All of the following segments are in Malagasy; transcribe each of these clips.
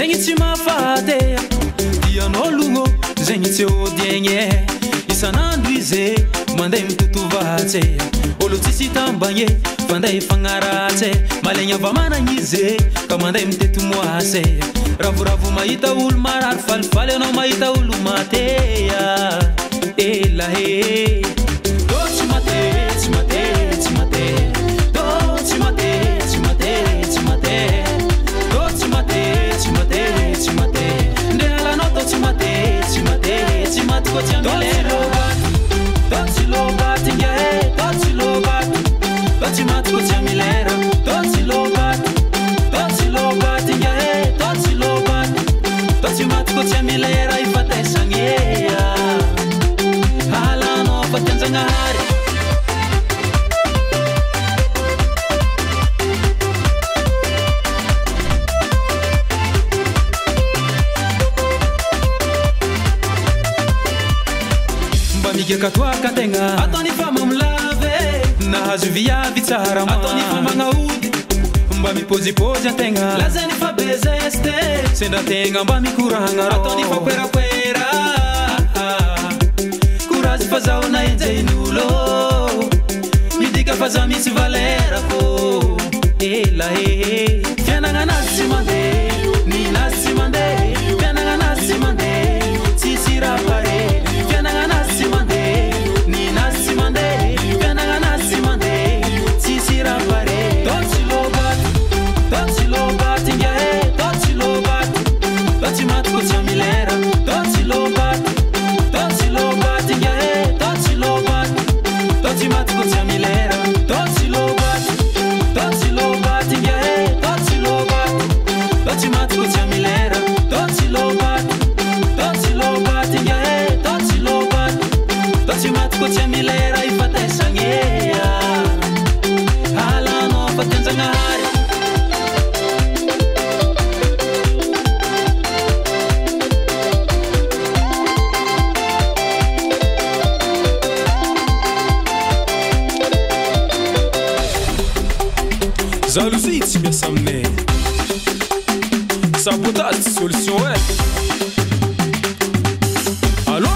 zegny tsy mahafaty dianao logno zegny tsy odiegny isan'andro izy mandeha mitotovatsy olo tsisy tambagny fandeha ifagnaratsy malegny ava managny izy ka mandeha mitety moasy ravoravo mahita olo marary falifaly anao mahita olo mateya elahe tsy mate tsy mate tsy mate tsy mate tsy mate tsy mate tsy mate tsy mate tsy mate ndehalanao to tsy mate tsy mate tsy mate ko tsy amelera Toți logat, yeah, toți logat, toți mat cu țamilera, toți logat, yeah, toți logat, toți mat cu țamilera, I fate sangea, hala no fate zangari. Katwa katenga atoni fama mlave nahazo viavy tsara atoni fama ngaudi mba mipozi pozi atenga lazani fa bezeste senda tenga mba mikuranga atoni fa pera pera kurazi fazao na enjeinulo midika faza misi valera ko ela fiananga nasi mande ni nasi mande fiananga nasi mande sisira pare fiananga nasi mande Jalousie, tu m'as amené. Sabotage, solution, ouais. Allô?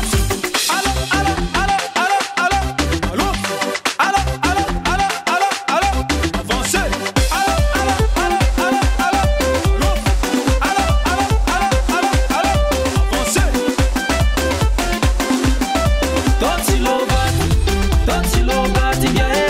Allô, allô, allô, allô, allô, allô, allô, allô, allô, allô, allô, avancez. Allô, allô, allô, allô, allô, allô, allô, allô, allô, allô, avancez. Toți logat, yeah.